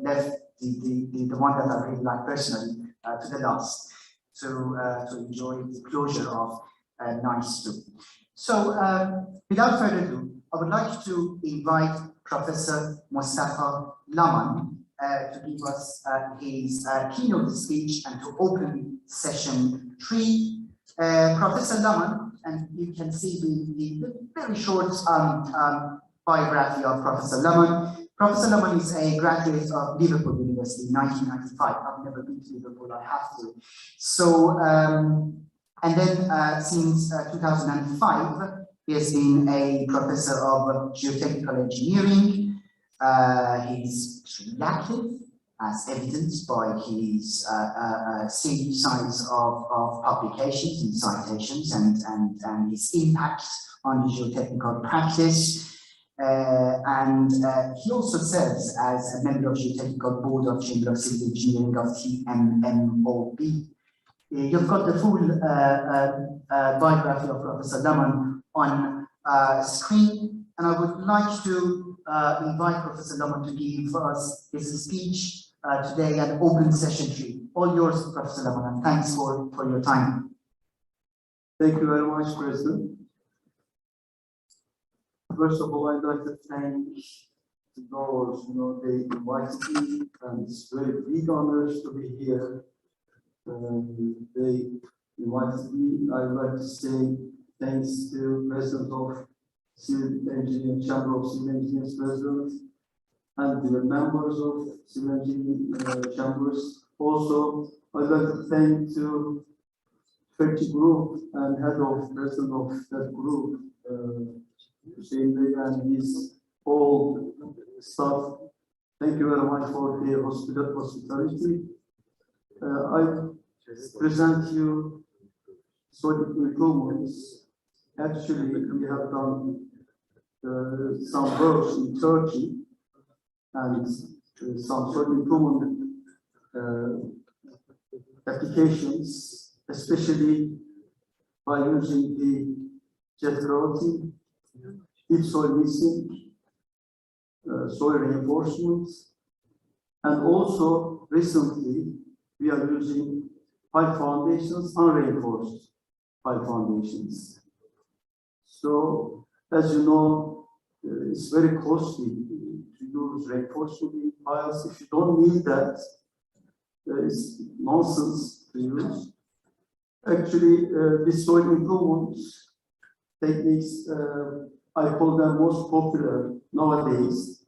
left the one that I really like personally to the last, to enjoy the closure of NISE 2. So without further ado, I would like to invite Professor Mustafa Laman to give us his keynote speech and to open session 3. Professor Laman, and you can see the very short biography of Professor Laman. Professor Laman is a graduate of Liverpool University in 1995. I've never been to Liverpool, I have to. So, and then since 2005, he has been a professor of geotechnical engineering. He's extremely active, as evidenced by his steady size of publications and citations and his impact on geotechnical practice. And he also serves as a member of the Geotechnical Board of Chamber of Civil Engineering of TMMOB. You've got the full biography of Professor Laman on screen, and I would like to invite Professor Laman to give us his speech today at open session 3. All yours, Professor Laman, and thanks for your time. Thank you very much, President. First of all, I'd like to thank those, they invited me, and it's very big honors to be here. They invited me. I'd like to say thanks to President of Civil Engineering, Chamber of Civil Engineers President, and the members of Civil Engineering Chambers. Also, I'd like to thank to Turkey Group and head of President of that group, Hüseyin Bey, and his whole staff. Thank you very much for the hospitality. I present you solid improvements. Actually, we have done some works in Turkey and some solid improvement applications, especially by using the jet gravity, deep soil mixing, soil reinforcement, and also recently we are using pipe foundations, unreinforced pipe foundations. So, as you know, it's very costly to use reinforcement in piles. If you don't need that, it's nonsense to use. Actually, this soil improvement techniques, I call them most popular nowadays.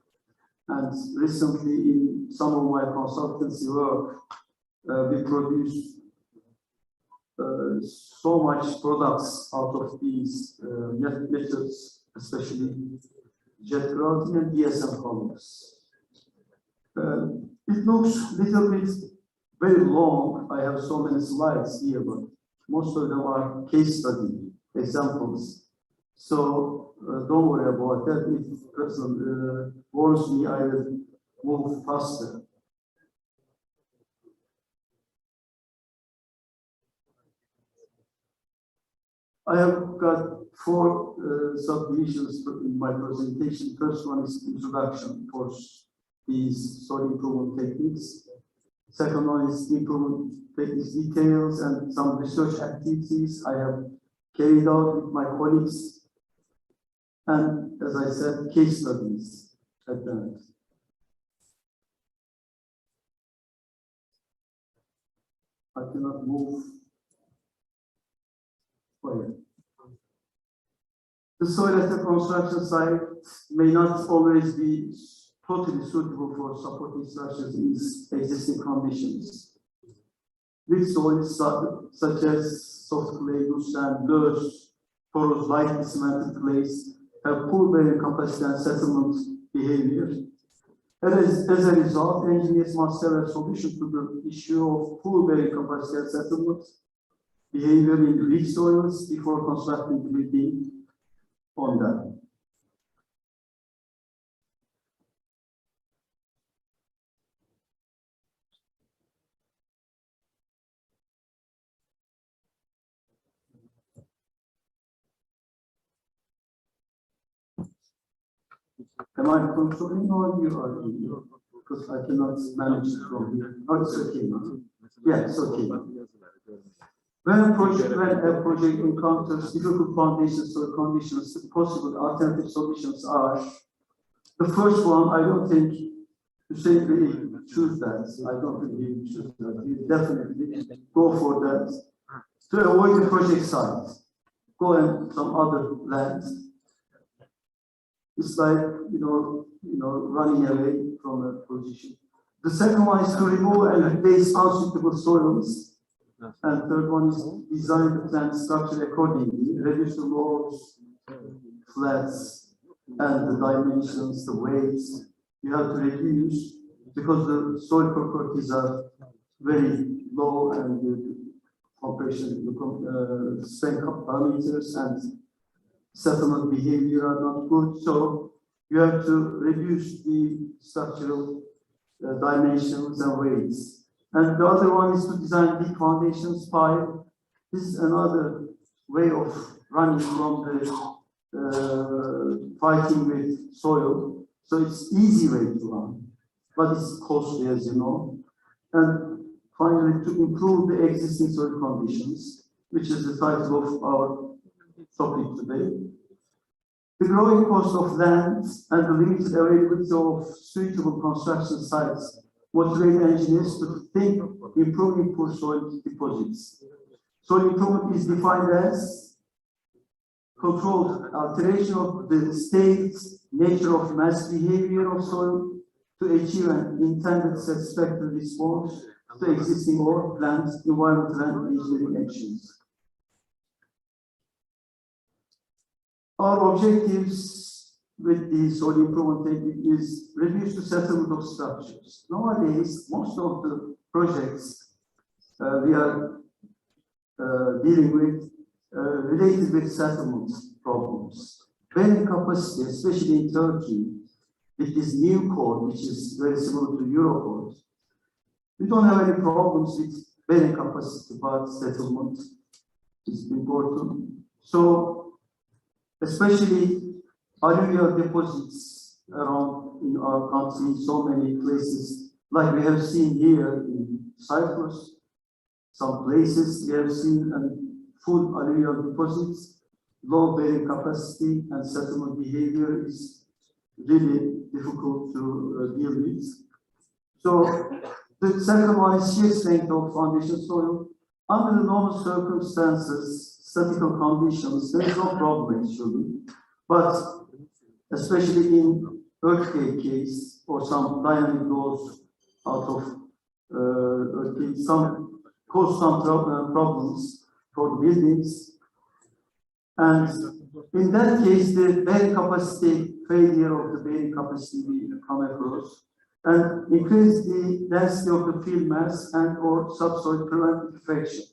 And recently, in some of my consultancy work, we produced so much products out of these methods, especially jet gravity and DSM columns. It looks a little bit very long. I have so many slides here, but most of them are case study examples. So don't worry about that. If the person warns me, I will move faster. I have got 4 subdivisions in my presentation. First one is introduction for these soil improvement techniques. Second one is improvement techniques details and some research activities I have carried out with my colleagues. And as I said, case studies at the end. I cannot move. The soil at the construction site may not always be totally suitable for supporting structures in existing conditions. Weak soils such as soft clay, loose sand, loess, porous, lightly cemented clays have poor bearing capacity and settlement behavior. As a result, engineers must have a solution to the issue of poor bearing capacity and settlement behavior in rich soils before constructing building on them. Am I controlling or you are because I cannot manage it from here. Oh, it's okay now. Yeah, it's okay. When a project encounters difficult foundations or conditions, the possible alternative solutions are the first one. I don't think Hussein really choose that. I don't think he will choose that. He definitely go for that to avoid the project site. Go and some other land. It's like running away from a position. The second one is to remove and replace unsuitable soils. And third one is design the plant structure accordingly, reduce the loads, flats, and the dimensions, the weights. You have to reduce because the soil properties are very low and the compression, the strength parameters and settlement behavior are not good. So you have to reduce the structural dimensions and weights. And the other one is to design deep foundations pipe. This is another way of running from the fighting with soil. So it's easy way to run, but it's costly, as you know. And finally, to improve the existing soil conditions, which is the title of our topic today. The growing cost of land and the limited availability of suitable construction sites motivate engineers to think improving poor soil deposits. Soil improvement is defined as controlled alteration of the state, nature of mass behavior of soil to achieve an intended satisfactory response to existing or planned environmental and engineering actions. Our objectives with the soil improvement technique is reduce the settlement of structures. Nowadays, most of the projects we are dealing with related with settlement problems. Bearing capacity, especially in Turkey, with this new code, which is very similar to Eurocode, we don't have any problems with bearing capacity, but settlement is important. So, especially alluvial deposits around in our country, in so many places, like we have seen here in Cyprus, some places we have seen full alluvial deposits, low bearing capacity and settlement behavior is really difficult to deal with. So the second one is shear strength of foundation soil. Under the normal circumstances, statical conditions, there is no problem actually, but especially in earthquake case or some dynamic loads out of earthquake, some cause some problems for the buildings. And in that case, the bearing capacity, failure of the bearing capacity we come across, and increase the density of the field mass and or subsoil prevent infection.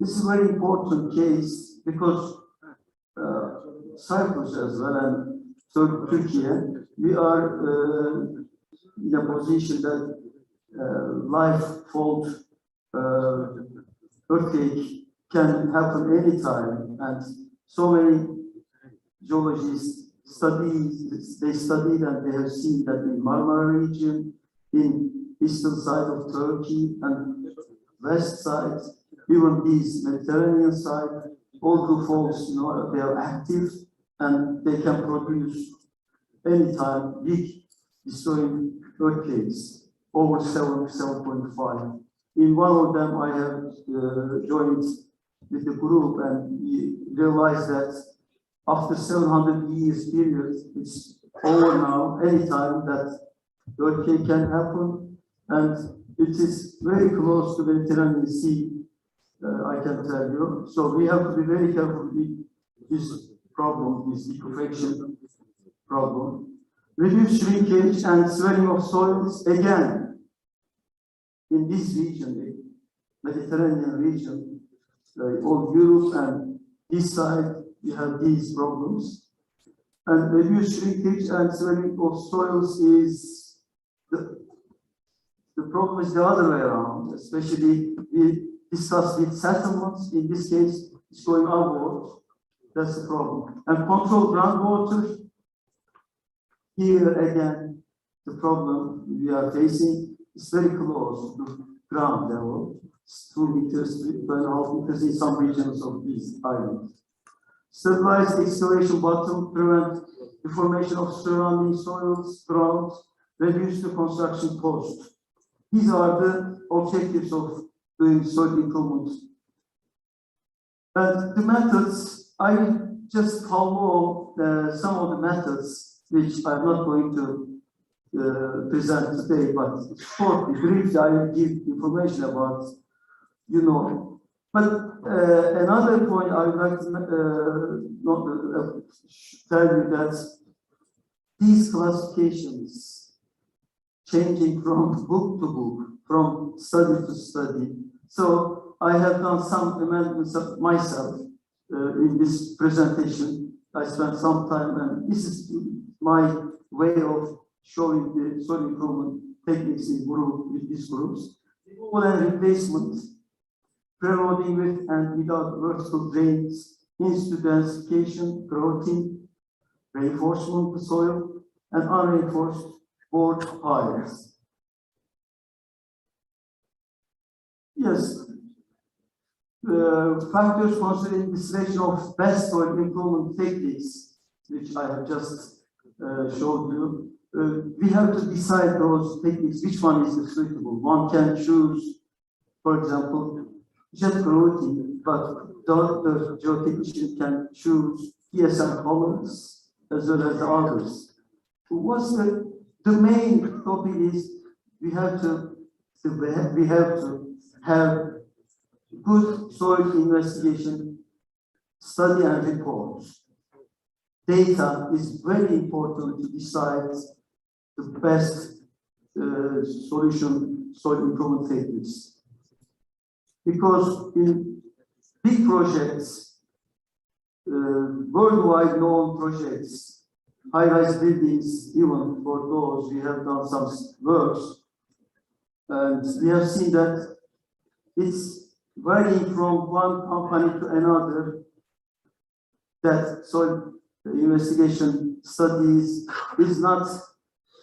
This is a very important case because Cyprus as well and so Turkey, we are in a position that life fault earthquake can happen anytime, and so many geologists studied and they have seen that in Marmara region, in eastern side of Turkey and west side, even these Mediterranean side, all the faults, they are active and they can produce anytime big destroying earthquakes over 7.5. In one of them, I have joined with the group and we realized that after 700 years period, it's over now, anytime that earthquake can happen, and it is very close to the Mediterranean Sea, I can tell you. So we have to be very careful with this problem, this liquefaction problem. Reduce shrinkage and swelling of soils, again, in this region, the Mediterranean region, all Europe and this side, we have these problems. And reduce shrinkage and swelling of soils is the problem is the other way around, especially we discuss with settlements. In this case, it's going outward. That's the problem. And control groundwater. Here again, the problem we are facing is very close to ground level, 2 meters, 2.5 meters in some regions of these islands. Stabilize excavation bottom, prevent deformation of surrounding soils, ground, reduce the construction cost. These are the objectives of doing soil improvement. And the methods, I will just follow some of the methods, which I'm not going to present today, but shortly, briefly, I will give information about, But another point I would like to tell you that these classifications, changing from book to book, from study to study. So I have done some amendments of myself in this presentation. I spent some time, and this is my way of showing the soil improvement techniques in with these groups. Removal and replacement, pre-loading with and without vertical drains, in-situ densification, grouting, reinforcement of the soil, and unreinforced board piles. Yes, factors considering the selection of best soil improvement techniques, which I have just showed you. We have to decide those techniques, which one is the suitable. One can choose, for example, just grouting, but the geotechnician can choose ESM columns as well as the others. What's the main topic is we have to have good soil investigation, study and reports. Data is very important to decide the best solution soil improvement techniques. Because in big projects, worldwide known projects, high-rise buildings, even for those, we have done some works, and we have seen that it's varying from one company to another, that soil investigation studies is not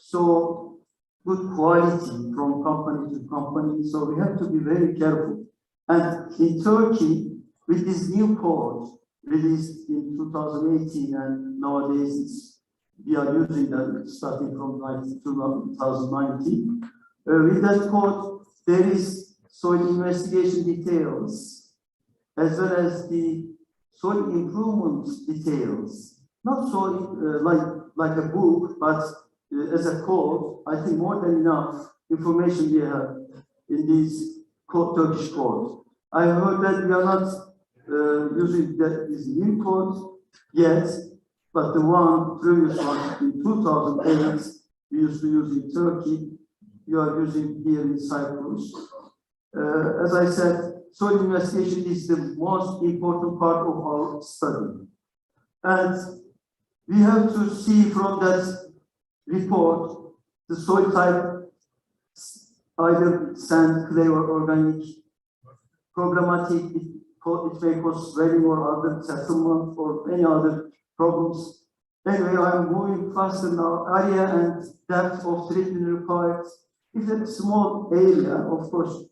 so good quality from company to company, so we have to be very careful. And in Turkey, with this new code released in 2018, and nowadays we are using that starting from 2019, with that code, there is soil investigation details, as well as the soil improvement details. Not so like a book, but as a code, I think more than enough information we have in these Turkish codes. I heard that we are not using this new code yet, but the previous one in 2008, we used to use in Turkey, we are using here in Cyprus. As I said, soil investigation is the most important part of our study. And we have to see from that report the soil type, either sand, clay, or organic, programmatic, it may cause swelling or other settlement or any other problems. Anyway, I'm moving faster now. Area and depth of treatment required. If it's a small area, of course,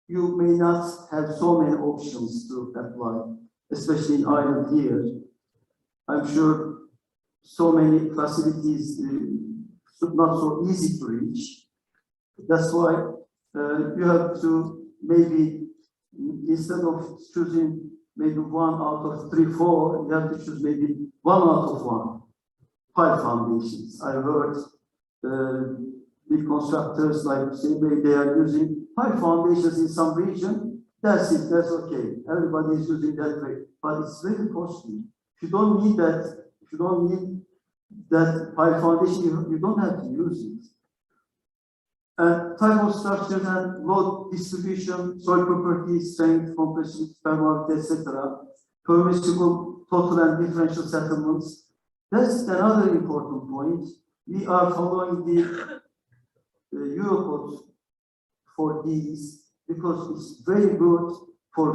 you may not have so many options to apply, especially in Ireland here. I'm sure so many facilities not so easy to reach. That's why you have to maybe, instead of choosing maybe 1 out of 3, 4, you have to choose maybe 1 out of 1. 5 foundations. I heard big constructors like say they are using 5 foundations in some region. That's it, that's okay. Everybody is using that way, but it's very costly. If you don't need that, if you don't need that 5 foundation, you don't have to use it. Type of structure and load distribution, soil properties, strength, compression, permeability, etc. Permissible total and differential settlements. That's another important point. We are following the Eurocode for these because it's very good for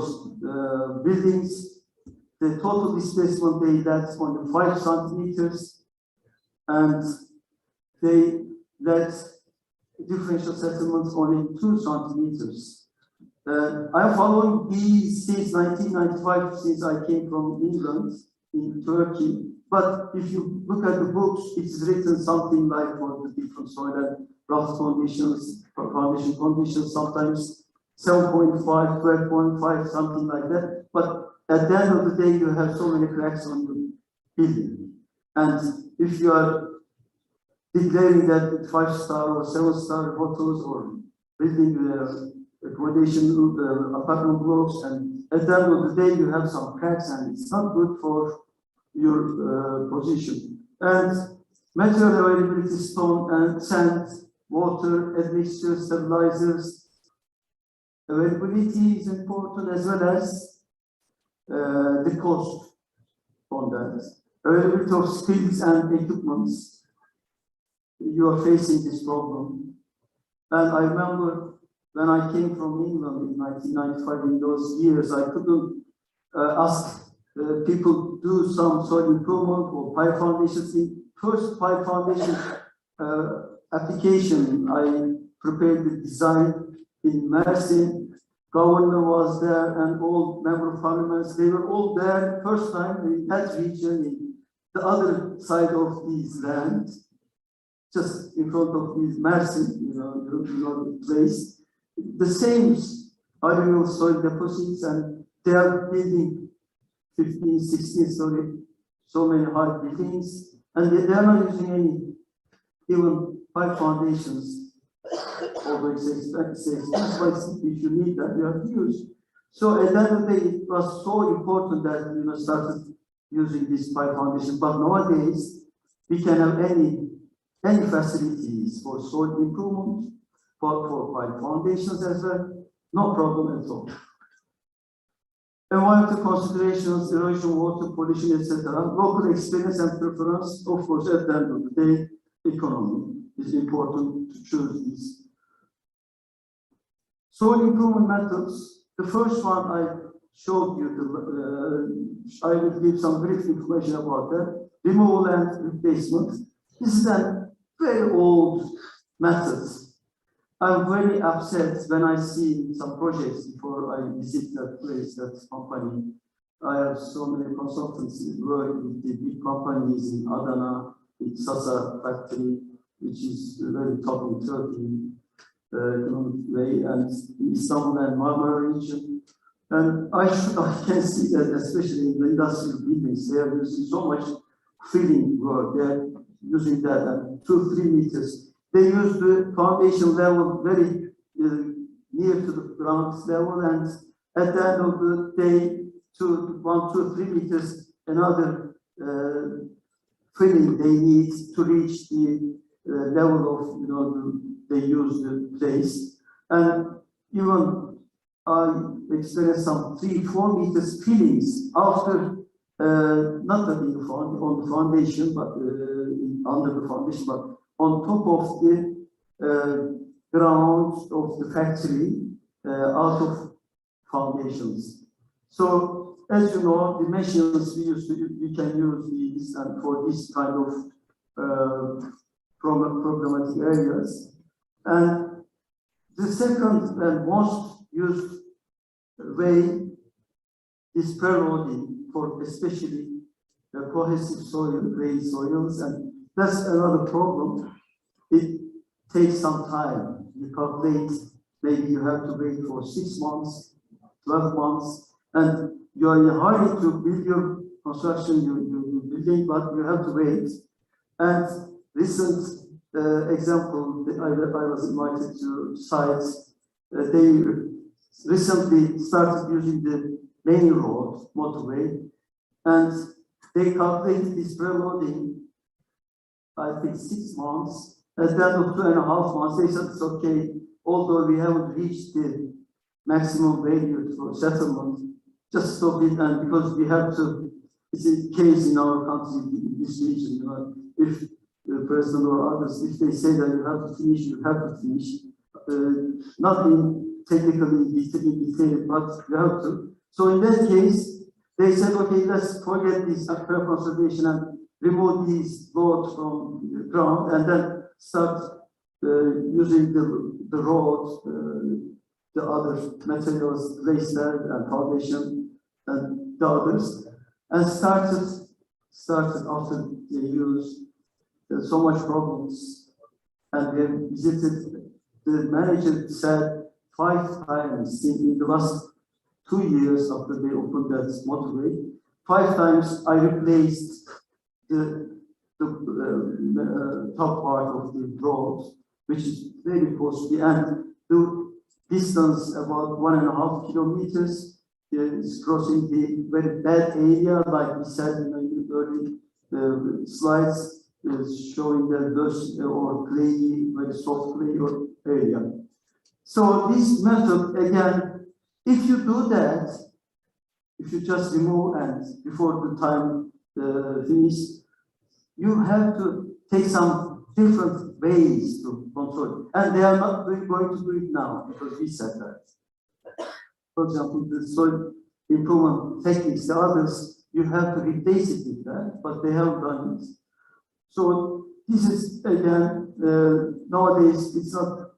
buildings. The total displacement they that's on the 5 centimeters, and they let differential settlements only 2 centimeters. I'm following these since 1995, since I came from England in Turkey. But if you look at the books, it's written something like for the different soil and rough conditions, foundation conditions, sometimes 7.5, 12.5, something like that. But at the end of the day, you have so many cracks on your building. And if you are declaring that 5-star or 7-star hotels or building accommodation apartment blocks, and at the end of the day, you have some cracks, and it's not good for your position. And material availability, stone and sand, water, admixture, stabilizers. Availability is important as well as the cost on that. Availability of skills and equipments. You are facing this problem. And I remember when I came from England in 1995, in those years, I couldn't ask people do some soil improvement or pipe foundations. In first pipe foundation application, I prepared the design in Mersin. Governor was there and all member of parliaments, they were all there first time in that region, in the other side of this land, just in front of this Mersin, you know the place. The same alluvial soil deposits, and they are building 15, 16 story, so many high buildings, and they are not using any even pipe foundations. Although it's expensive, but if you need that, you have to use. So at the end of the day, it was so important that started using this pipe foundation. But nowadays, we can have any facilities for soil improvement, for pipe foundations as well, no problem at all. Environmental considerations, erosion, water, pollution, etc. Local experience and preference, of course, at the end of the day, economy is important to choose these. Soil improvement methods. The first one I showed you, I will give some brief information about that. Removal and replacement. This is a very old method. I'm very upset when I see some projects before I visit that place, that company. I have so many consultancy work with the big companies in Adana, with Sasa factory, which is very top in Turkey, way, and Istanbul and Marmara region. And I can see that, especially in the industrial buildings, they are using so much filling work. They are using that at 2-3 meters. They use the foundation level very near to the ground level, and at the end of the day, 1-2-3 meters, another filling they need to reach the level of they use the place. And even I experienced some 3-4 meters fillings after not on the foundation, but under the foundation, but on top of the ground of the factory, out of foundations. So, as you know, the machines we can use these and for this kind of problematic areas. And the second and most used way is preloading for especially cohesive soil, clay soils, and that's another problem. It takes some time. You calculate, maybe you have to wait for 6 months, 12 months, and you are in a hurry to build your construction, your building, but you have to wait. And recent example, I was invited to sites. They recently started using the main road, motorway, and they calculated this preloading, I think 6 months. At the end of 2.5 months, they said it's okay, although we haven't reached the maximum value for settlement, just stop it, and because we have to, it's a case in our country, in this region, if the president or others, if they say that you have to finish, you have to finish. Not in technically detail, but you have to. So in that case, they said, okay, let's forget this aquaculture conservation and remove these loads from the ground and then start using the road, the other materials, glacier and foundation, and the others, and started after they used so much problems, and they visited. The manager said 5 times in the last 2 years after they opened that motorway, 5 times I replaced the top part of the road, which is very costly, and the distance about 1.5 kilometers is crossing the very bad area, like we said in the early slides, showing that those or clay, very soft clay or area. So this method, again, if you do that, if you just remove and before the time finish, you have to take some different ways to control it. And they are not going to do it now because we said that. For example, the soil improvement techniques, the others, you have to replace it with that, but they have done it. So this is, again, nowadays it's not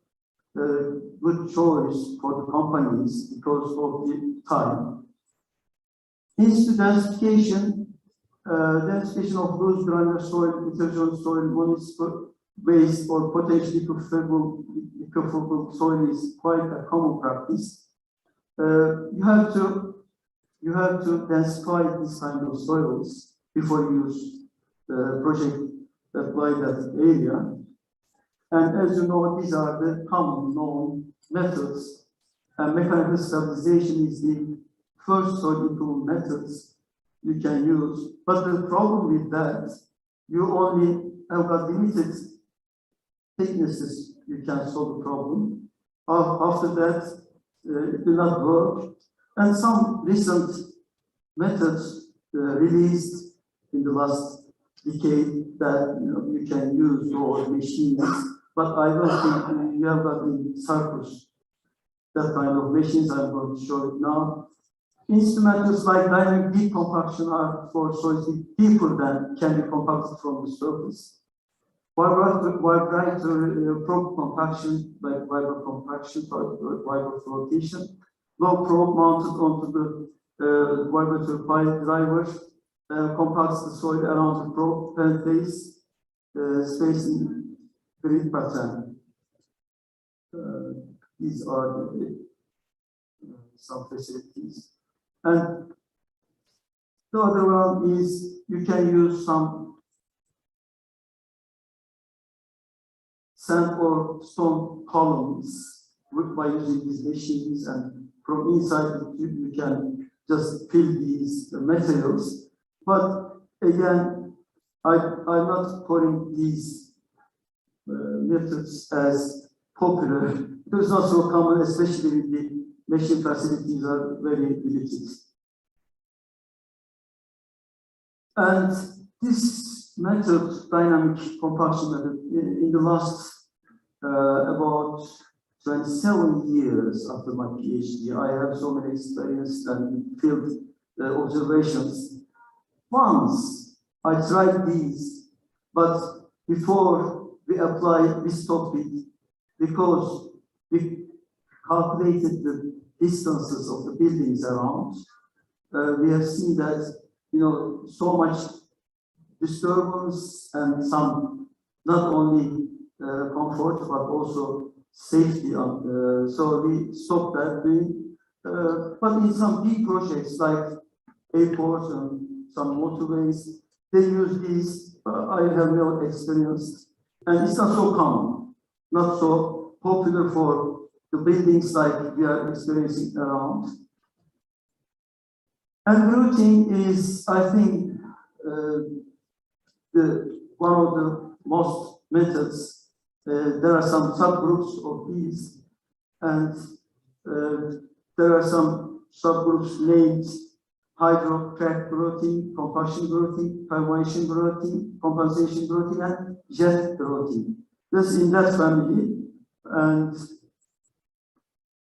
a good choice for the companies because of the time. Densification, densification of loose granular soil, heterogeneous soil, municipal waste, or potentially liquefiable soil is quite a common practice. You have to densify this kind of soils before you use the project apply that area. And as you know, these are the common known methods. And mechanical stabilization is the first soil improvement methods you can use. But the problem with that, you only have got limited thicknesses you can solve the problem. After that, it will not work. And some recent methods released in the last decade that you can use those machines, but I don't think you have got in Cyprus that kind of machines. I'm going to show it now. Instrumentals like dynamic deep compaction are for soils deeper than can be compacted from the surface. Vibrator probe compaction, like vibro compaction, vibro flotation. Low probe mounted onto the vibrator pipe driver compacts the soil around the probe penetrates space in grid pattern. These are some facilities. And the other one is you can use some sand or stone columns by using these machines, and from inside you can just fill these materials. But again, I'm not calling these methods as popular. It is not so common, especially with the machine facilities are very limited. And this method, dynamic compaction method, in the last about 27 years after my PhD, I have so many experience and field observations. Once I tried these, but before we applied this topic, because we calculated the distances of the buildings around, we have seen that so much disturbance and some not only comfort but also safety. So we stopped that doing. But in some big projects like airports and some motorways, they use these. I have no experience, and it's not so common, not so popular for the buildings like we are experiencing around. And routing is, I think, one of the most methods. There are some subgroups of these, and there are some subgroups named hydrocrack routing, compaction routing, permeation routing, compensation routing, and jet routing. This in that family, and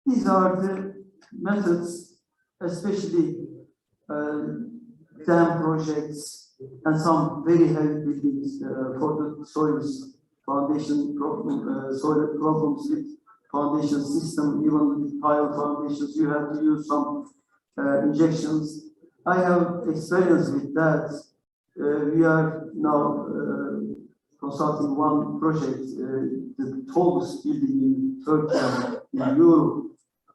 these are the methods, especially dam projects and some very heavy buildings for the soils foundation problem, soil problems with foundation system, even with tile foundations, you have to use some injections. I have experience with that. We are now consulting one project, the tallest building in Turkey and in Europe.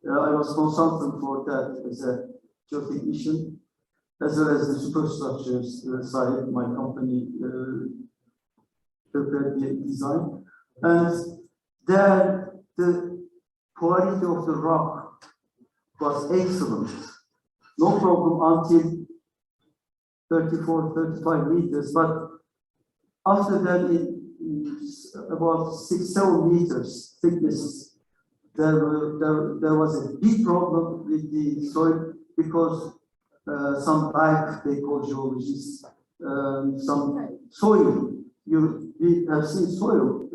I was consultant for that as a geotechnician, as well as the superstructures side. My company prepared the design, and there the quality of the rock was excellent. No problem until 34, 35 meters, but after that, in about 6, 7 meters thickness, there was a big problem with the soil because some type they call geologists, some soil. We have seen soil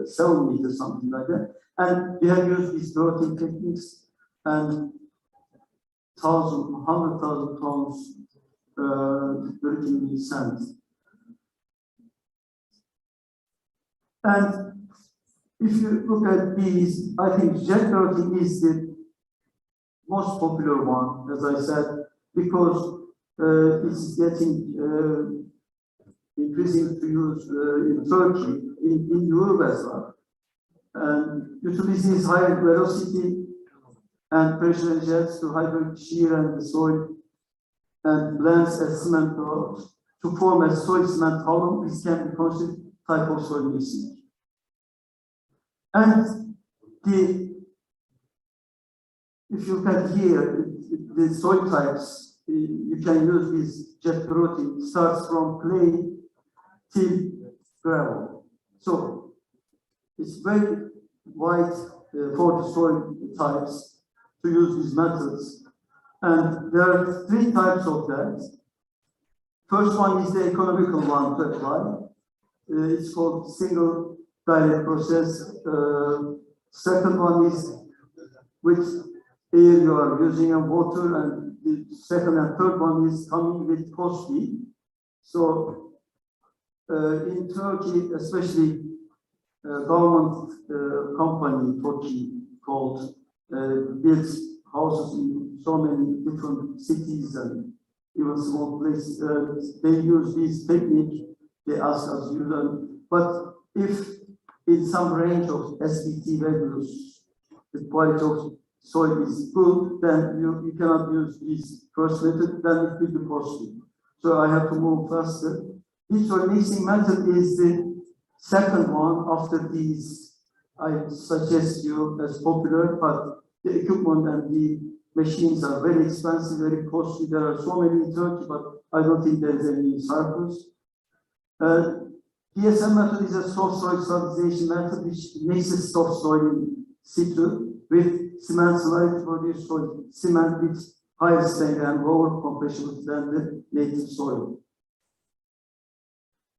7 meters, something like that, and we have used these grouting techniques and 100,000 tons dirty sand. And if you look at these, I think jet grouting is the most popular one, as I said, because it's getting increasing to use in Turkey, in Europe as well. And utilizes high velocity and pressure jets to hydraulic shear and the soil and blends a cement rock to form a soil cement column. This can be considered type of soil mixing. And if you look at here, the soil types, you can use this jet grouting, starts from clay till gravel. So it's very wide for the soil types to use these methods. And there are 3 types of that. First one is the economical one to apply. It's called single direct process. Second one is with air you are using and water, and the second and third one is coming with costly. So in Turkey, especially government company Turkey called builds houses in so many different cities and even small places. They use this technique. They ask us to use them. But if in some range of SBT values, the quality of soil is good, then you cannot use this first method, then it will be costly. So I have to move faster. This soil mixing method is the second one after these. I suggest you as popular, but the equipment and the machines are very expensive, very costly. There are so many in Turkey, but I don't think there is any surplus. DSM method is a soft soil stabilization method which mixes soft soil in situ with cement slurry to produce soil, cement with higher strength and lower compression than the native soil.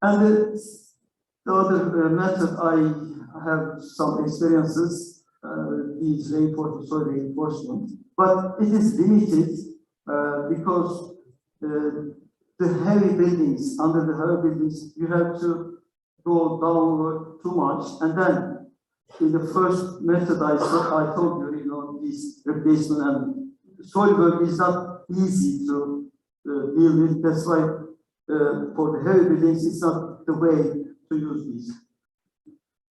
And the other method, I have some experiences, these reinforcement, soil reinforcement, but it is limited because the heavy buildings, under the heavy buildings, you have to go downward too much, and then in the first method I told you, this replacement and soil work is not easy to deal with. That's why for the heavy buildings, it's not the way to use this.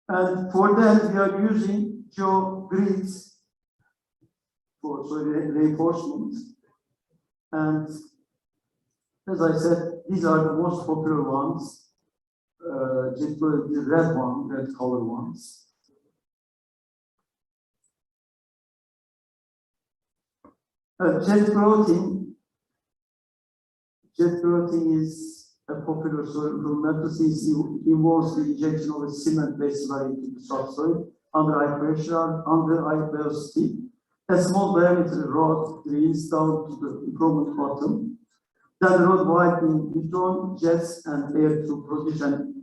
And for that, we are using geogrids for soil reinforcement. And as I said, these are the most popular ones. The red color ones. Jet grouting is a popular soil improvement method since it involves the injection of a cement-based slurry into the subsoil under high pressure, under high velocity. A small diameter rod drains down to the improvement bottom. Then the rod wide being withdrawn, jets and air to produce an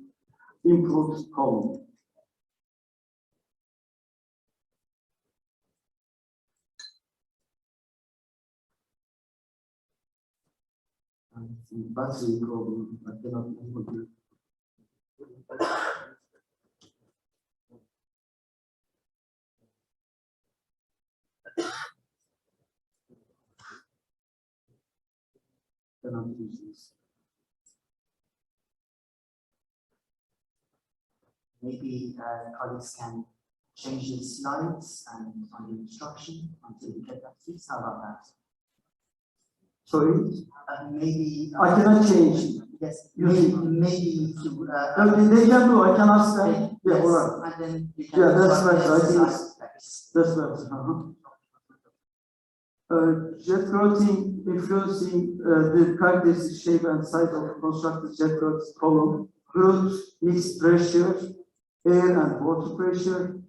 improved column. Battery problem. I cannot move it. cannot use this. Maybe colleagues can change the slides and on the instruction until we get that fixed. How about that? Sorry? Maybe I cannot change. yes, You maybe to they can do, I can ask them. Yeah, yes, all right. and then you can Yeah, that's work better. the I think exercise. that's better. Jet routing influencing the characteristic shape and size of constructed jet route column, grout, mixed pressure, air and water pressure.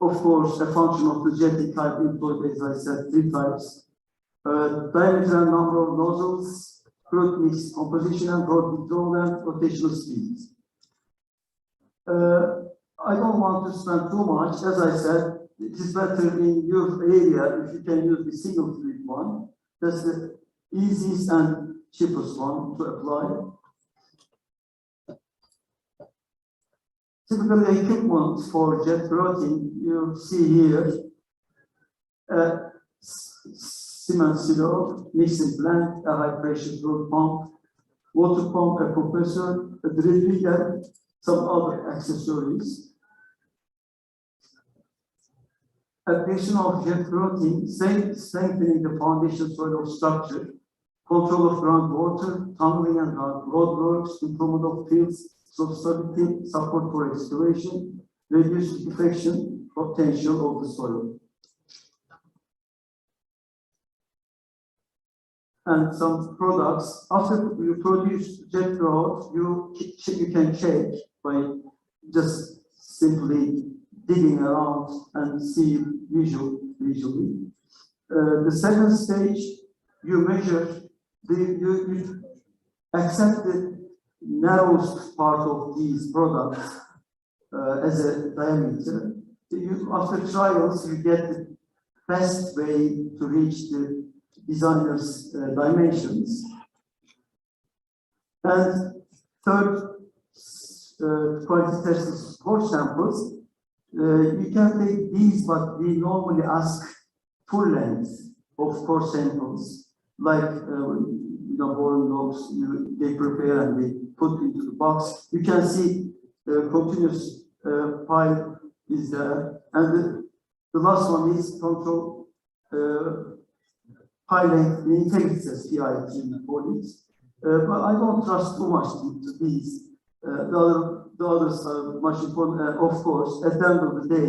Of course, a function of the jetting type employed, as I said, 3 types. Diameter and number of nozzles, grout mix composition and road withdrawal and rotational speeds. I don't want to spend too much. As I said, it is better in your area if you can use the single fluid one. That's the easiest and cheapest one to apply. Typical equipment for jet routing, you see here, cement silo, mixing plant, a high pressure flow pump, water pump, a compressor, a drill rig, and some other accessories. Application of jet routing, strengthening the foundation soil structure, control of groundwater, tunneling and roadworks, improvement of fields, stability, support for excavation, reduce defection potential of the soil. And some products, after you produce jet route, you can check by just simply digging around and see visually. The second stage, you measure, you accept the narrowest part of these products as a diameter. After trials, you get the best way to reach the designer's dimensions. And third, quality test is core samples. You can take these, but we normally ask full length of core samples, like boring logs, they prepare and they put into the box. You can see continuous pile is there, and the last one is control high length integrity, as PIT we call it. But I don't trust too much into these. The others are much important. Of course, at the end of the day,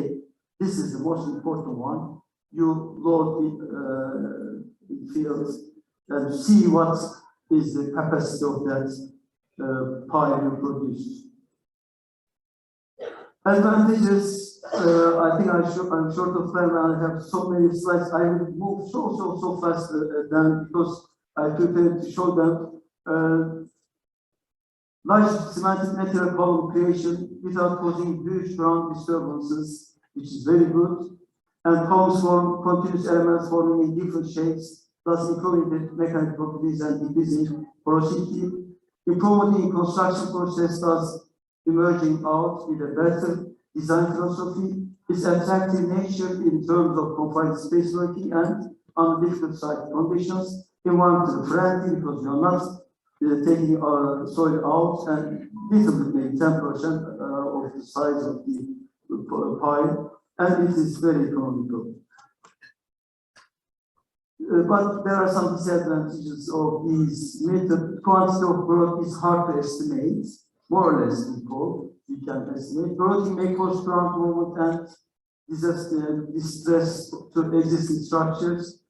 this is the most important one. You load the fields and see what is the capacity of that pile you produce. Advantages, I think I'm short of time and I have so many slides. I will move so fast then because I prepared to show them. Large semantic material column creation without causing huge ground disturbances, which is very good. And columns form continuous elements forming in different shapes, thus improving the mechanical properties and decreasing porosity. Improvement in construction process, thus emerging out with a better design philosophy. Its attractive nature in terms of confined space working and under difficult site conditions. Environmentally friendly because you're not taking our soil out and little bit, maybe 10% of the size of the pile, and it is very economical. But there are some disadvantages of these methods. Quantity of growth is hard to estimate, more or less we can estimate. Growth may cause ground movement and distress to existing structures.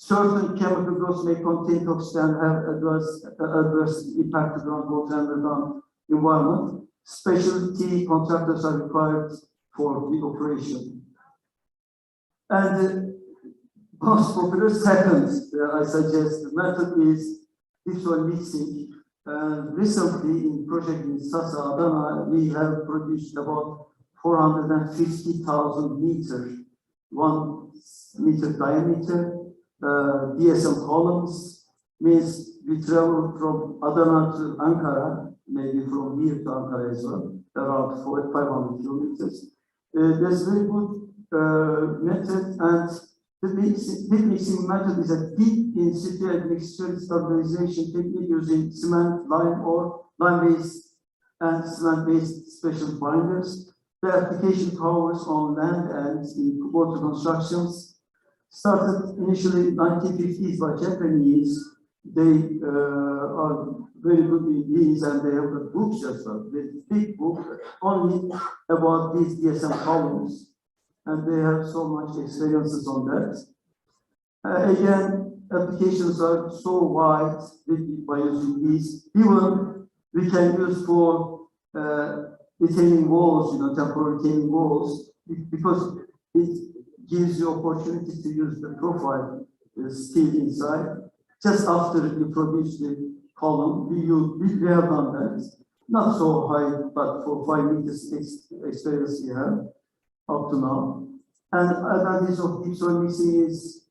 Certain chemical growths may contain toxins and have adverse impact to groundwater and the ground environment. Specialty contractors are required for the operation. And the most popular second, I suggest, the method is visual mixing. Recently, in project in Sasa, Adana, we have produced about 450,000 meters, 1 meter diameter. DSM columns means we travel from Adana to Ankara, maybe from here to Ankara as well, around 500 kilometers. There's very good method, and The mixing method is a deep in situ admixture stabilization technique using cement, lime, or lime-based and cement-based special binders. The application towers on land and in water constructions started initially in 1950s by Japanese. They are very good in these, and they have the books as well. The big book only about these DSM columns, and they have so much experiences on that. Again, applications are so wide by using these. Even we can use for retaining walls, temporary retaining walls, because it gives you opportunity to use the profile steel inside. Just after you produce the column, we have done that. Not so high, but for 5 meters experience we have up to now. And advantage of deep soil mixing is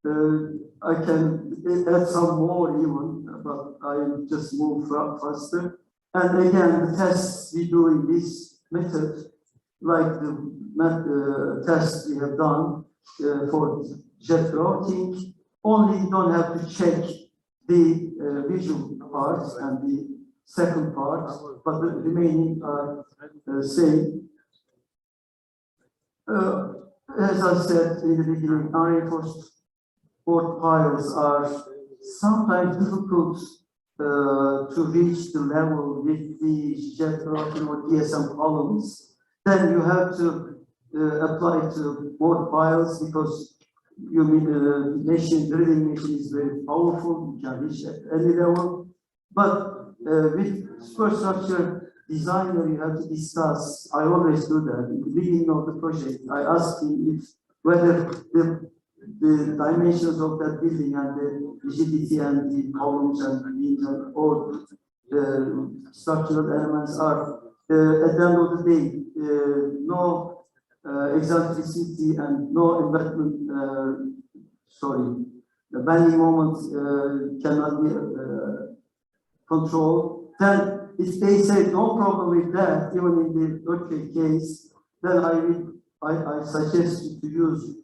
I can add some more even, but I just move faster. And again, the tests we do in this method, like the tests we have done for jet grouting, only you don't have to check the visual part and the second part, but the remaining are same. As I said in the beginning, unreinforced board piles are sometimes difficult to reach the level with the jet grouting or DSM columns. Then you have to apply to board piles because you mean the drilling machine is very powerful, you can reach at any level. But with superstructure designer, you have to discuss. I always do that in the beginning of the project. I ask him whether the dimensions of that building and the rigidity and the columns and beams and all the structural elements are at the end of the day no eccentricity and no investment. The bending moment cannot be controlled. Then if they say no problem with that, even in the earthquake case, then I suggest you to use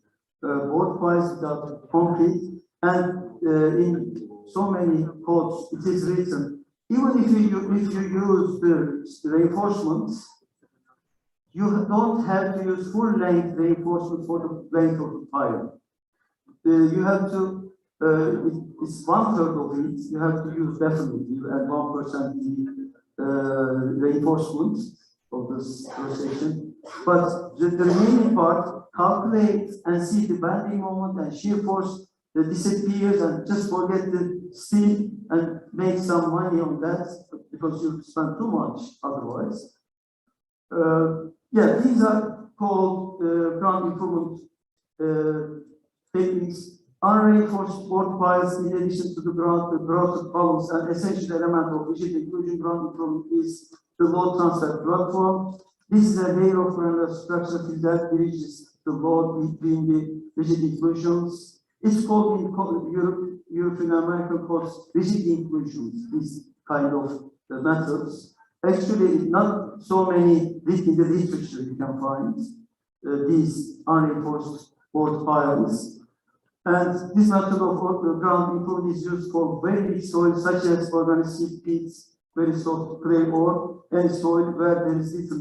board piles without concrete. And in so many codes, it is written, even if you use the reinforcements, you don't have to use full length reinforcement for the length of the pile. You have to, it's 1/3 of it, you have to use definitely, and 1% the reinforcement of this section. But the remaining part, calculate and see the bending moment and shear force that disappears, and just forget the steel and make some money on that because you spend too much otherwise. Yeah, these are called ground improvement techniques. Unreinforced board piles, in addition to the grouted columns, an essential element of rigid inclusion ground improvement is the load transfer platform. This is a layer of granular structure that bridges the load between the rigid inclusions. It's called in European American codes rigid inclusions, this kind of methods. Actually, not so many in the literature you can find these unreinforced board piles. And this method of ground improvement is used for very rich soils such as organic seed pits, very soft clay ore, and soil where there is little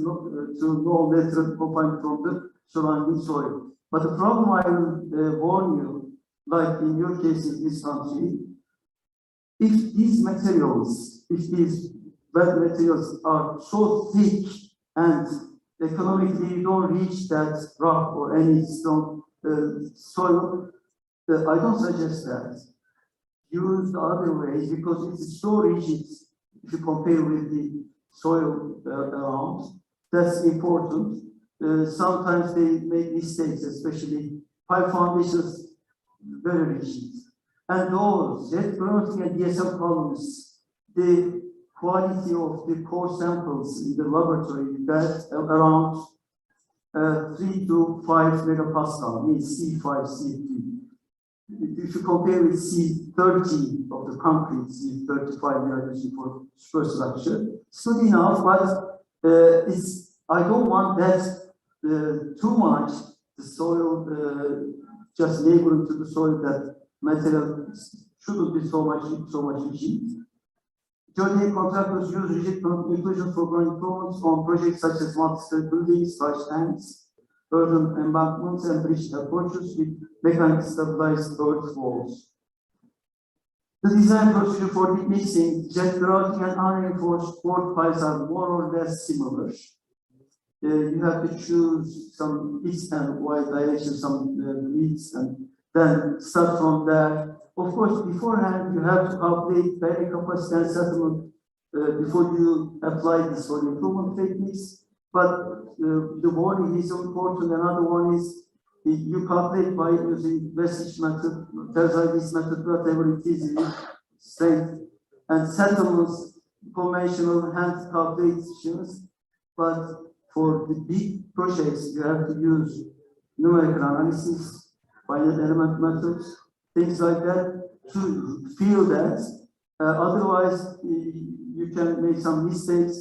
to no lateral confinement from the surrounding soil. But the problem I will warn you, like in your case in this country, if these materials, if these wet materials are so thick and economically you don't reach that rock or any stone soil, I don't suggest that. Use the other ways because it is so rigid if you compare with the soil around. That's important. Sometimes they make mistakes, especially pipe foundations, very rigid. And those jet grouting and DSM columns, the quality of the core samples in the laboratory that around 3 to 5 megapascal, means C5, C3. If you compare with C30 of the concrete, C35 we are using for superstructure, it's good enough, but I don't want that too much, the soil just neighboring to the soil that material shouldn't be so much rigid. Journey contractors use rigid inclusion for growing problems on projects such as multi-story buildings, large tanks, earthen embankments, and bridge approaches with mechanically stabilized earth walls. The design procedure for deep mixing, jet grouting, and unreinforced board piles are more or less similar. You have to choose some X and Y direction, some leads, and then start from there. Of course, beforehand, you have to calculate bearing capacity and settlement before you apply the soil improvement techniques. But the one is important. Another one is you calculate by using Westich method, Terzaitis method, whatever it is, strength and settlements, conventional hand calculations. But for the big projects, you have to use numerical analysis, finite element methods, things like that to feel that. Otherwise, you can make some mistakes.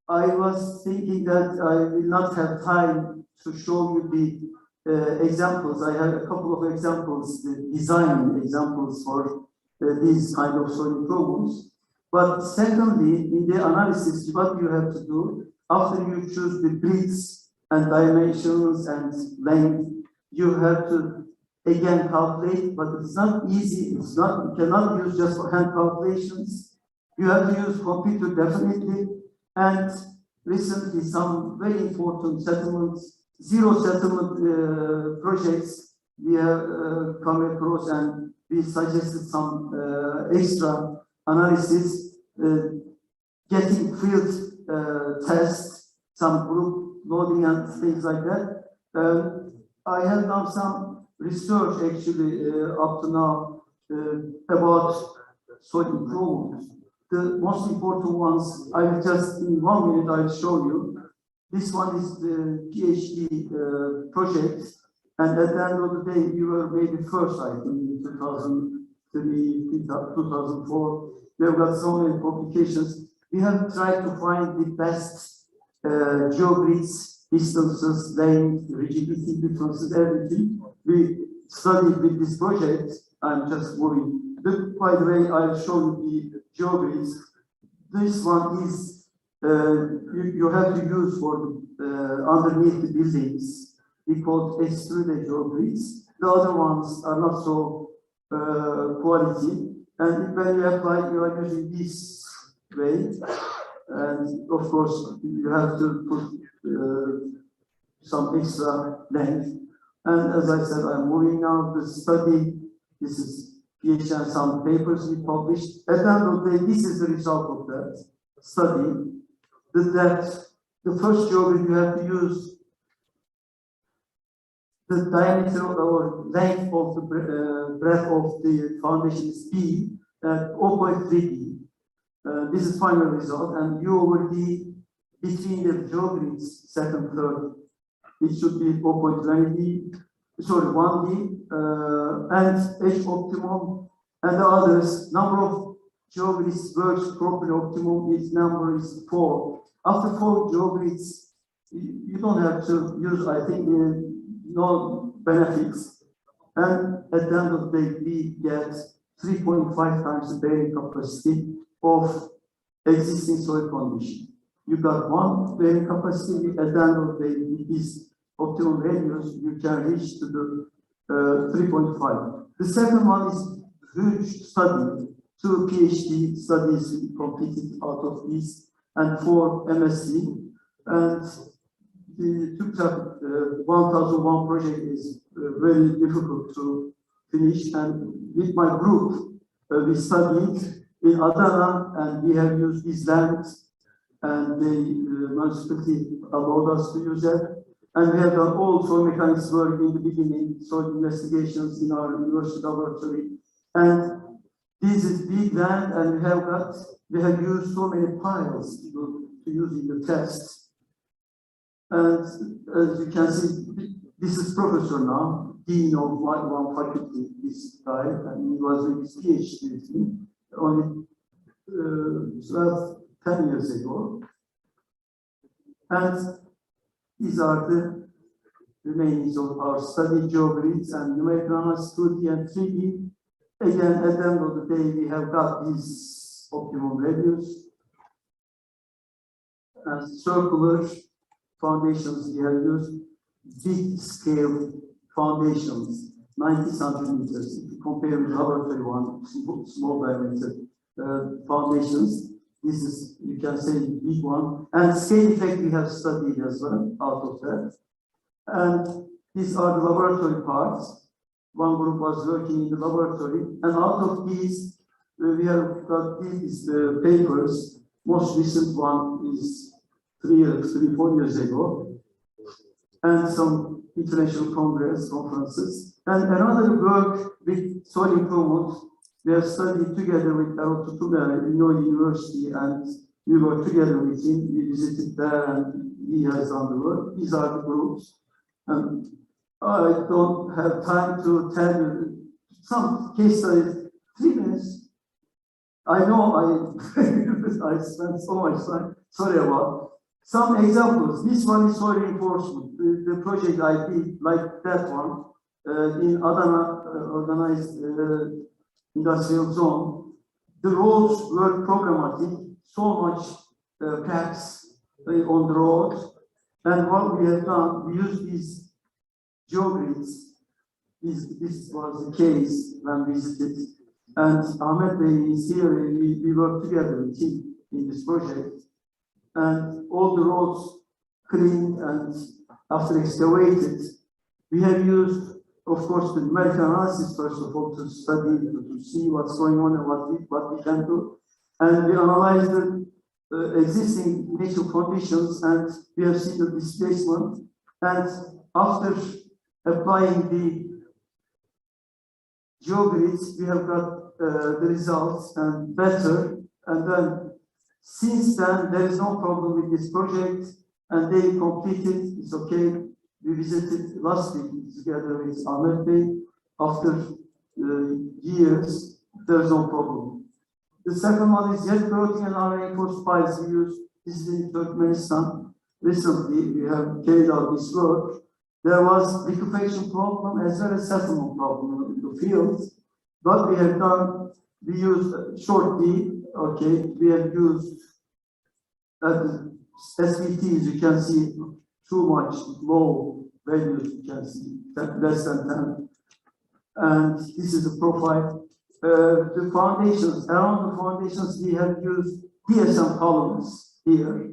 I was thinking that I will not have time to show you the examples. I have a couple of examples, the design examples for these kind of soil problems. But secondly, in the analysis, what you have to do, after you choose the breadths and dimensions and length, you have to again calculate, but it's not easy. It's not, you cannot use just hand calculations. You have to use computer definitely. And recently, some very important settlements, zero settlement projects we have come across, and we suggested some extra analysis, getting field tests, some group loading and things like that. I have done some research actually up to now about soil improvement. The most important ones, I will just in 1 minute I'll show you. This one is the PhD project, and at the end of the day, we were maybe first, I think, in 2003, 2004. We have got so many publications. We have tried to find the best geogrids, distances, length, rigidity differences, everything. We studied with this project. I'm just moving. By the way, I'll show you the geogrids. This one is you have to use for underneath the buildings. We call extruded geogrids. The other ones are not so quality. And when you apply, you are using this way. And of course, you have to put some extra length. And as I said, I'm moving now the study. This is PhD and some papers we published. At the end of the day, this is the result of that study. The first geogrid, you have to use the diameter or length of the breadth of the foundation is B, 0.3 B. This is final result, and U over D between the geogrids, second, third, it should be 0.20 D, sorry, 1 D, and H optimum, and the others, number of geogrids works properly optimum, its number is 4. After 4 geogrids, you don't have to use, I think, no benefits. And at the end of the day, we get 3.5 times the bearing capacity of existing soil condition. You got 1 bearing capacity. At the end of the day, with these optimum values, you can reach to the 3.5. The second one is huge study. 2 PhD studies completed out of this, and 4 MSc. And the 1001 project is very difficult to finish. And with my group, we studied in Adana, and we have used this land, and the municipality allowed us to use that. And we have done all soil mechanics work in the beginning, soil investigations in our university laboratory. And this is big land, and we have used so many piles to use in the test. And as you can see, this is professor now, dean of one faculty, this guy, and he was with his PhD with me only 10 years ago. And these are the remainings of our study geogrids and numerical analysis 2D and 3D. Again, at the end of the day, we have got these optimum values. And circular foundations we have used, big scale foundations, 90 centimeters. If you compare with laboratory one, small diameter foundations, this is, you can say, big one. And scale effect we have studied as well out of that. And these are the laboratory parts. One group was working in the laboratory, and out of these, we have got these papers. Most recent one is 4 years ago, and some international conferences. And another work with soil improvement, we have studied together with Illinois University, and we were together with him. We visited there, and he has done the work. These are the groups. And I don't have time to tell you some case studies. 3 minutes. I know I spent so much time. Sorry about some examples. This one is soil reinforcement. The project I did, like that one, in Adana organized industrial zone. The roads were programmatic. So much cracks on the road. And what we have done, we used these geogrids. This was the case when we visited. And Ahmed Bey is here, we worked together with him in this project. And all the roads cleaned and after excavated, we have used, of course, the numerical analysis first of all to study, to see what's going on and what we can do. And we analyzed the existing natural conditions, and we have seen the displacement. And after applying the geogrids, we have got the results and better. And then since then, there is no problem with this project, and they completed. It's okay. We visited last week together with Ahmed Bey. After years, there is no problem. The second one is jet protein and reinforced piles we use. This is in Turkmenistan. Recently, we have carried out this work. There was liquefaction problem as well as settlement problem in the field. What we have done, we used short D, okay, we have used SVTs, you can see too much low values, you can see less than 10. And this is a profile. The foundations, around the foundations, we have used DSM columns here,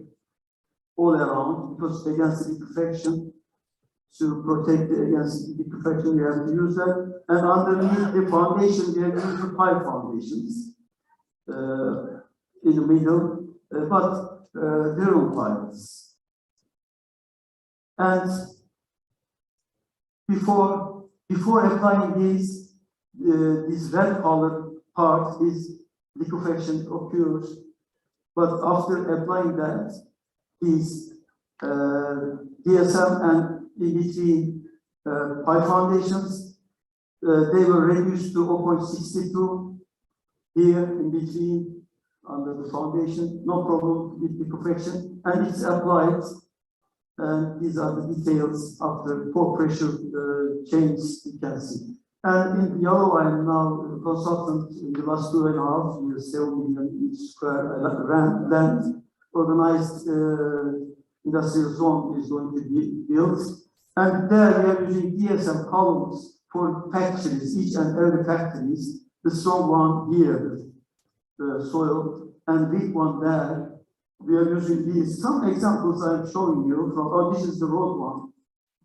all around, because against liquefaction, to protect against liquefaction, we have to use that. And underneath the foundation, we have used the pipe foundations in the middle, but drill pipes. And before applying these, this red color part is liquefaction occurs, but after applying that, these DSM and in between pipe foundations, they were reduced to 0.62 here in between under the foundation, no problem with liquefaction, and it's applied. And these are the details after pore pressure change you can see. And in yellow, I am now a consultant in the last 2.5 years, 7 million square land, organized industrial zone is going to be built. And there we are using DSM columns for factories, each and every factories. The strong one here, the soil, and weak one there. We are using these. Some examples I am showing you from, this is the road one,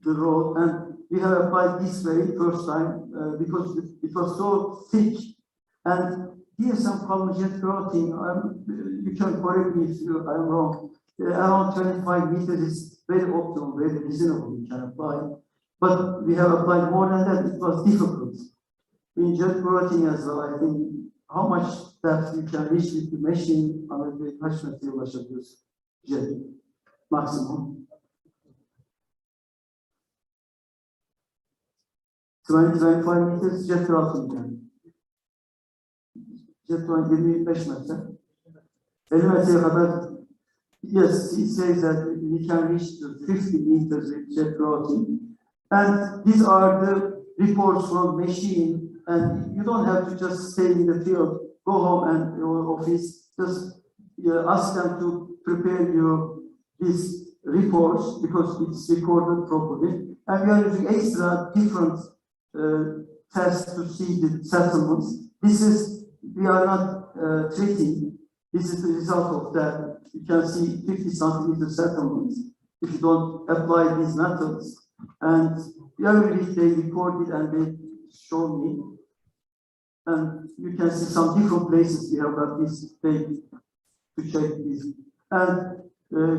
the road, and we have applied this way first time because it was so thick. And DSM column jet protein, you can correct me if I am wrong, around 25 meters is very optimal, very reasonable, you can apply. But we have applied more than that, it was difficult. In jet protein as well, I think how much depth you can reach with the machine, kaç metreye ulaşabiliyorsun? Jet, maximum. 20-25 meters jet protein can. Jet protein 25 metre. 50 metreye kadar. Yes, he says that we can reach to 50 meters with jet protein. And these are the reports from machine, and you don't have to just stay in the field, go home and your office, just ask them to prepare you these reports because it's recorded properly. And we are using extra different tests to see the settlements. This is, we are not treating, this is the result of that. You can see 50 centimeter settlements if you don't apply these methods. And every week they recorded and they showed me. And you can see some different places we have got this data to check this. And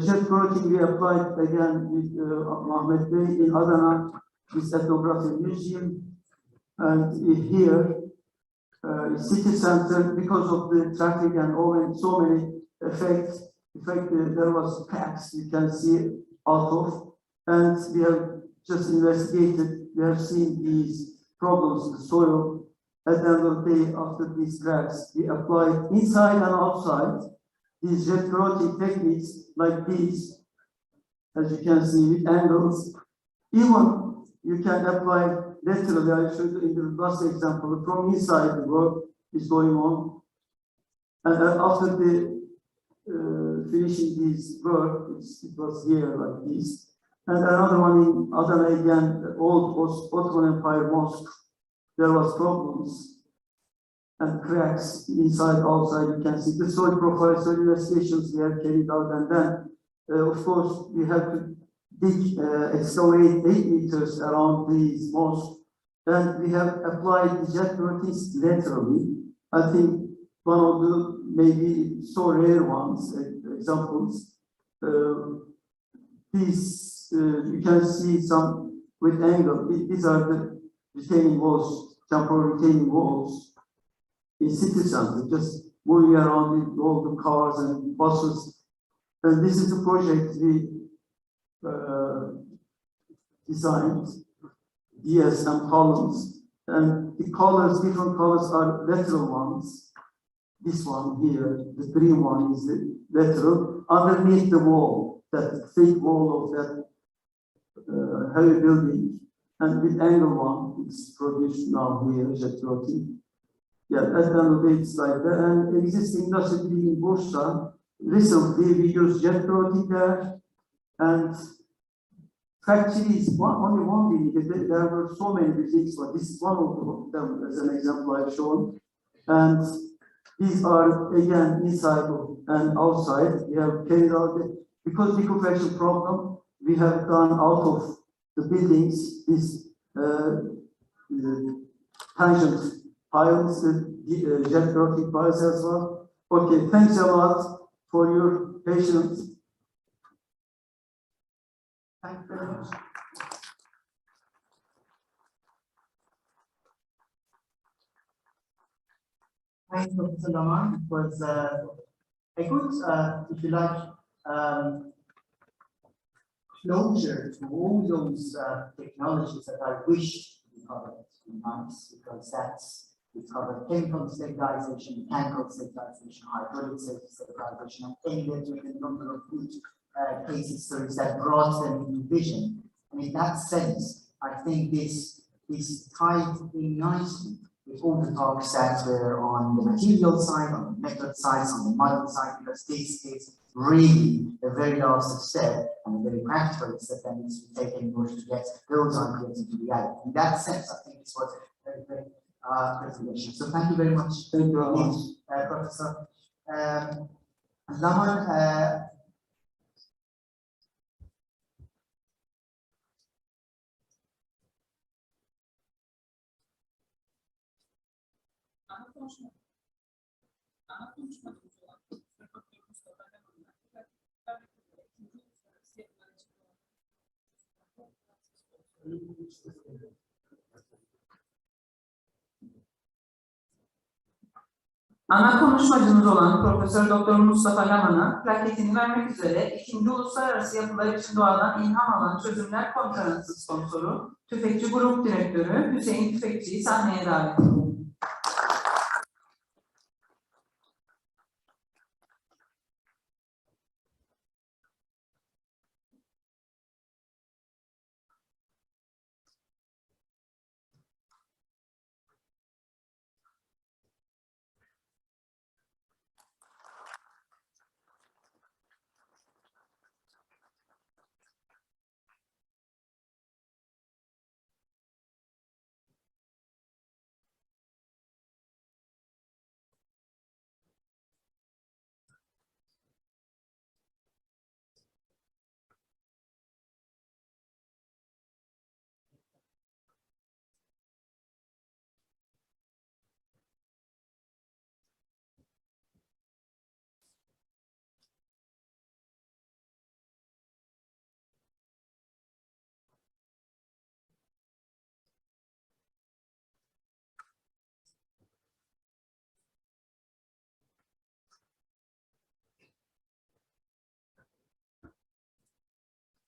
jet protein we applied again with Ahmed Bey in Adana, this ethnography museum. And here, city center, because of the traffic and so many effects, there was cracks you can see out of. And we have just investigated, we have seen these problems in the soil. At the end of the day, after these cracks, we applied inside and outside these jet protein techniques like these, as you can see with angles. Even you can apply laterally. I showed you in the last example, from inside the work is going on. And after the finishing this work, it was here like this. And another one in Adana again, the old Ottoman Empire mosque, there was problems and cracks inside, outside. You can see the soil profile, soil investigations we have carried out, and then, of course, we have to dig, excavate 8 meters around these mosques. Then we have applied the jet proteins laterally. I think one of the maybe so rare ones, examples. These you can see some with angle. These are the retaining walls, temporary retaining walls in city center, just moving around with all the cars and buses. And this is the project we designed, DSM columns. And the colors, different colors are lateral ones. This one here, the green one is the lateral, underneath the wall, that thick wall of that heavy building. And the angle one is produced now here, jet protein. Yeah, at the end of the day, it's like that. And existing industry in Bursa, recently we used jet protein there. And factory is only one thing, because there were so many things, but this is one of them as an example I've shown. And these are again inside and outside. We have carried out it because liquefaction problem. We have gone out of the buildings this tangent piles, jet protein piles as well. Okay, thanks a lot for your patience. Thank you very much. Thanks, Professor Laman. It was a good, if you like, closure to all those technologies that I wish we covered in NISE, because we covered chemical stabilization, mechanical stabilization, hydraulic stabilization, and ended with a number of good case studies that brought them into vision. And in that sense, I think this tied in nicely with all the talks that were on the material side, on the method side, on the model side, because this is really a very last step and a very practical step that needs to be taken in order to get those ideas into reality. In that sense, I think this was a very great presentation. So thank you very much. Thank you very much. Professor Laman. Ana konuşmacımız olan Profesör Doktor Mustafa Laman'a plaketini vermek üzere 2. Uluslararası Yapılar için Doğadan İlham Alan Çözümler Konferansı sponsoru, Tüfekçi Grup Direktörü Hüseyin Tüfekçi'yi sahneye davet ediyorum.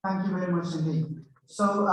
Thank you very much indeed. So